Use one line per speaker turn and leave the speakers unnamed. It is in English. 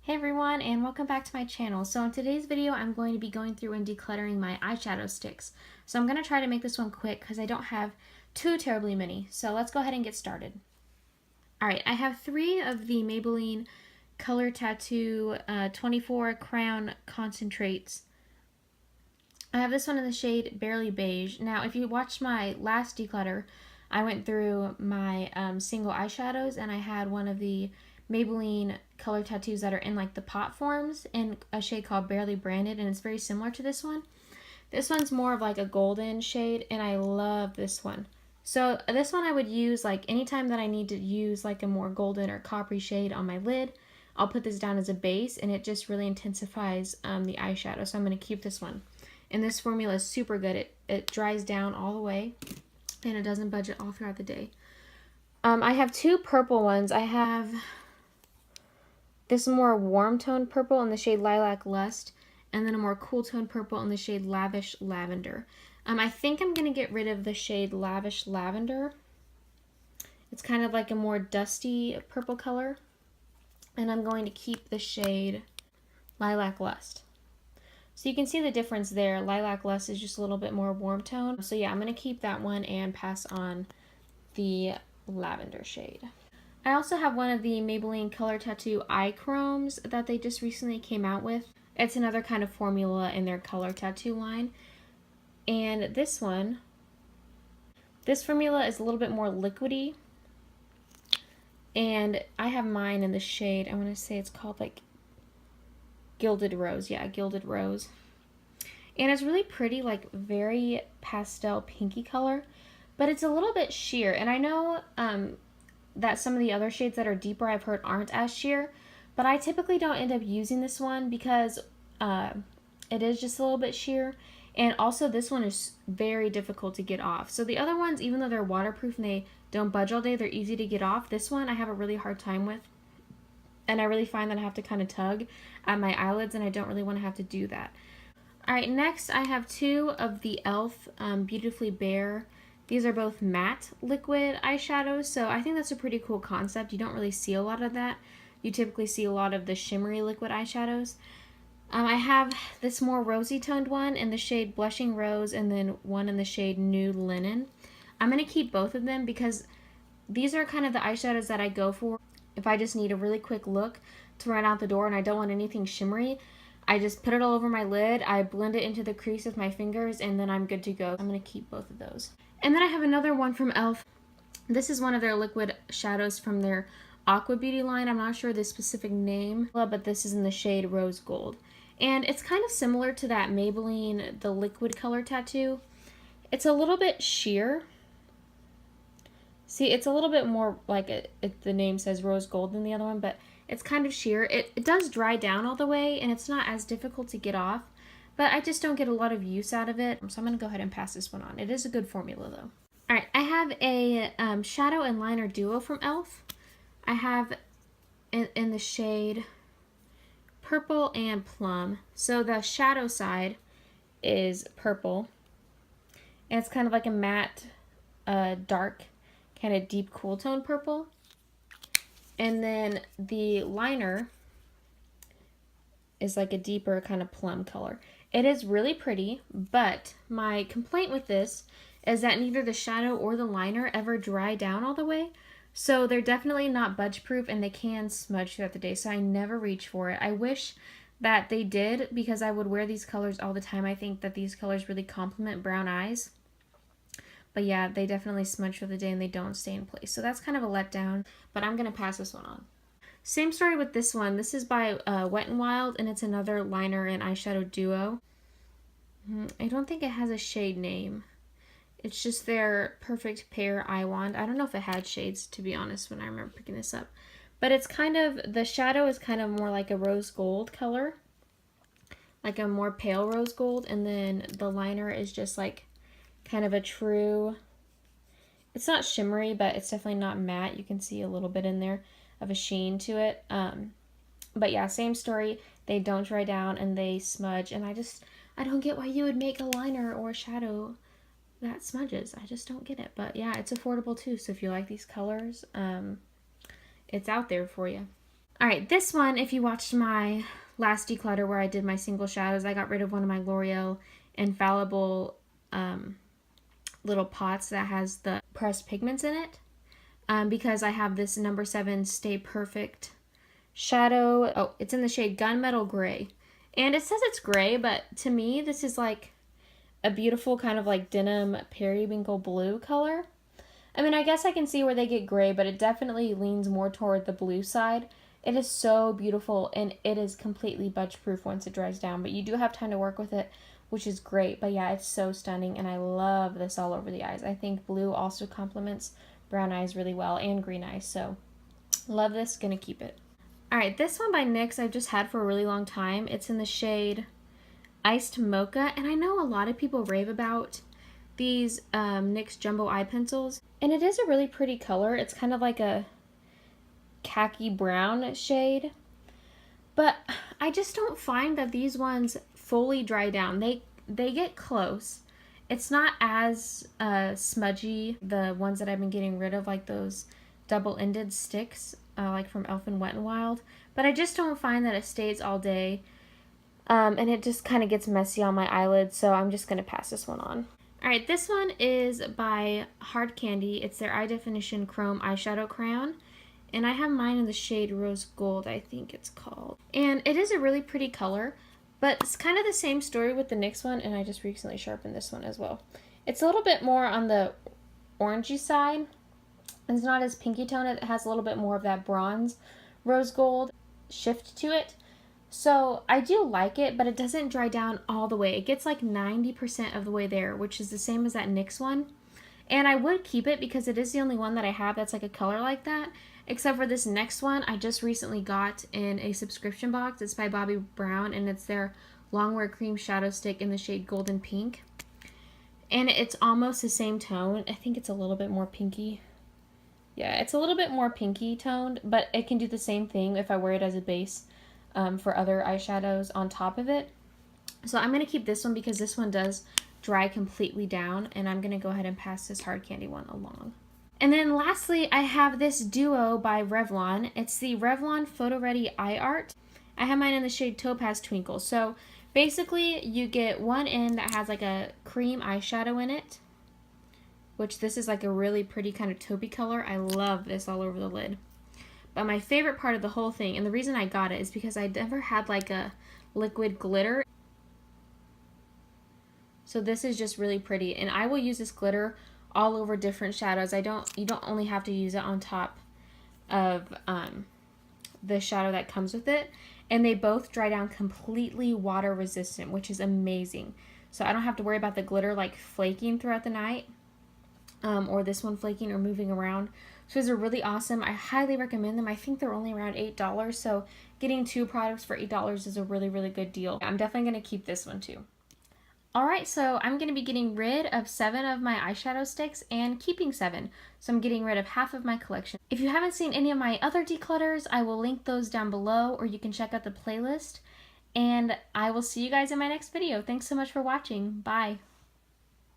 Hey everyone, and welcome back to my channel. So in today's video I'm going to be going through and decluttering my eyeshadow sticks. So I'm going to try to make this one quick because I don't have too terribly many. So let's go ahead and get started. Alright, I have 3 of the Maybelline Color Tattoo 24 Crayon Concentrates. I have this one in the shade Barely Beige. Now if you watched my last declutter, I went through my single eyeshadows and I had one of the Maybelline color tattoos that are in like the pot forms in a shade called Barely Branded, and it's very similar to this one. This one's more of like a golden shade and I love this one. So this one I would use like anytime that I need to use like a more golden or coppery shade on my lid. I'll put this down as a base and it just really intensifies the eyeshadow. So I'm going to keep this one. And this formula is super good. It dries down all the way and it doesn't budge all throughout the day. I have 2 purple ones. I have this more warm toned purple in the shade Lilac Lust, and then a more cool toned purple in the shade Lavish Lavender. I think I'm going to get rid of the shade Lavish Lavender. It's kind of like a more dusty purple color. And I'm going to keep the shade Lilac Lust. So you can see the difference there. Lilac Lust is just a little bit more warm tone. So yeah, I'm going to keep that one and pass on the lavender shade. I also have one of the Maybelline Color Tattoo Eye Chromes that they just recently came out with. It's another kind of formula in their Color Tattoo line. And this formula is a little bit more liquidy. And I have mine in the shade, I want to say it's called like Gilded Rose. Yeah, Gilded Rose. And it's really pretty, like very pastel pinky color. But it's a little bit sheer. And I know that some of the other shades that are deeper I've heard aren't as sheer, but I typically don't end up using this one because it is just a little bit sheer, and also this one is very difficult to get off. So the other ones, even though they're waterproof and they don't budge all day, they're easy to get off. This one I have a really hard time with, and I really find that I have to kind of tug at my eyelids, and I don't really want to have to do that. Alright, next I have 2 of the e.l.f. Beautifully Bare. These are both matte liquid eyeshadows, so I think that's a pretty cool concept. You don't really see a lot of that. You typically see a lot of the shimmery liquid eyeshadows. I have this more rosy toned one in the shade Blushing Rose and then one in the shade Nude Linen. I'm going to keep both of them because these are kind of the eyeshadows that I go for if I just need a really quick look to run out the door and I don't want anything shimmery. I just put it all over my lid, I blend it into the crease with my fingers, and then I'm good to go. I'm going to keep both of those. And then I have another one from e.l.f. This is one of their liquid shadows from their Aqua Beauty line. I'm not sure the specific name, but this is in the shade Rose Gold. And it's kind of similar to that Maybelline, the liquid color tattoo. It's a little bit sheer. See, it's a little bit more like the name says Rose Gold than the other one, but it's kind of sheer. It does dry down all the way, and it's not as difficult to get off. But I just don't get a lot of use out of it, so I'm going to go ahead and pass this one on. It is a good formula, though. Alright, I have a shadow and liner duo from e.l.f. I have in the shade Purple and Plum. So the shadow side is purple, and it's kind of like a matte, dark, kind of deep cool tone purple. And then the liner is like a deeper kind of plum color. It is really pretty, but my complaint with this is that neither the shadow or the liner ever dry down all the way. So they're definitely not budge proof and they can smudge throughout the day, so I never reach for it. I wish that they did because I would wear these colors all the time. I think that these colors really complement brown eyes. But yeah, they definitely smudge for the day and they don't stay in place. So that's kind of a letdown, but I'm going to pass this one on. Same story with this one. This is by Wet n Wild, and it's another liner and eyeshadow duo. I don't think it has a shade name. It's just their Perfect Pear Eye Wand. I don't know if it had shades, to be honest, when I remember picking this up. But it's kind of, the shadow is kind of more like a rose gold color. Like a more pale rose gold. And then the liner is just like kind of a true, it's not shimmery, but it's definitely not matte. You can see a little bit in there of a sheen to it. But yeah, same story. They don't dry down and they smudge, and I don't get why you would make a liner or a shadow that smudges. I just don't get it. But yeah, it's affordable too, so if you like these colors, it's out there for you. Alright, this one, if you watched my last declutter where I did my single shadows, I got rid of one of my L'Oreal Infallible little pots that has the pressed pigments in it. Because I have this number 7 Stay Perfect shadow. Oh, it's in the shade Gunmetal Gray. And it says it's gray, but to me, this is like a beautiful kind of like denim periwinkle blue color. I mean, I guess I can see where they get gray, but it definitely leans more toward the blue side. It is so beautiful, and it is completely budge proof once it dries down, but you do have time to work with it, which is great. But yeah, it's so stunning, and I love this all over the eyes. I think blue also complements brown eyes really well, and green eyes, so love this, gonna keep it. Alright, this one by NYX I've just had for a really long time. It's in the shade Iced Mocha, and I know a lot of people rave about these NYX Jumbo Eye Pencils, and it is a really pretty color. It's kind of like a khaki brown shade, but I just don't find that these ones fully dry down. They get close. It's not as smudgy, the ones that I've been getting rid of, like those double-ended sticks, like from Elf and Wet n Wild, but I just don't find that it stays all day, and it just kind of gets messy on my eyelids, so I'm just going to pass this one on. Alright, this one is by Hard Candy. It's their Eye Definition Chrome Eyeshadow Crayon. And I have mine in the shade Rose Gold, I think it's called. And it is a really pretty color, but it's kind of the same story with the NYX one, and I just recently sharpened this one as well. It's a little bit more on the orangey side. It's not as pinky tone. It has a little bit more of that bronze rose gold shift to it. So I do like it, but it doesn't dry down all the way. It gets like 90% of the way there, which is the same as that NYX one. And I would keep it because it is the only one that I have that's like a color like that. Except for this next one I just recently got in a subscription box. It's by Bobbi Brown, and it's their Longwear Cream Shadow Stick in the shade Golden Pink. And it's almost the same tone. I think it's a little bit more pinky. Yeah, it's a little bit more pinky toned, but it can do the same thing if I wear it as a base for other eyeshadows on top of it. So I'm going to keep this one because this one does dry completely down, and I'm going to go ahead and pass this Hard Candy one along. And then lastly, I have this duo by Revlon. It's the Revlon Photo Ready Eye Art. I have mine in the shade Topaz Twinkle. So basically, you get one end that has like a cream eyeshadow in it, which this is like a really pretty kind of taupey color. I love this all over the lid. But my favorite part of the whole thing, and the reason I got it, is because I never had like a liquid glitter. So this is just really pretty, and I will use this glitter all over different shadows. You don't only have to use it on top of the shadow that comes with it, and they both dry down completely water resistant, which is amazing. So I don't have to worry about the glitter like flaking throughout the night, or this one flaking or moving around. So these are really awesome. I highly recommend them. I think they're only around $8, so getting 2 products for $8 is a really, really good deal. I'm definitely going to keep this one too. Alright, so I'm going to be getting rid of 7 of my eyeshadow sticks and keeping 7. So I'm getting rid of half of my collection. If you haven't seen any of my other declutters, I will link those down below, or you can check out the playlist. And I will see you guys in my next video. Thanks so much for watching. Bye.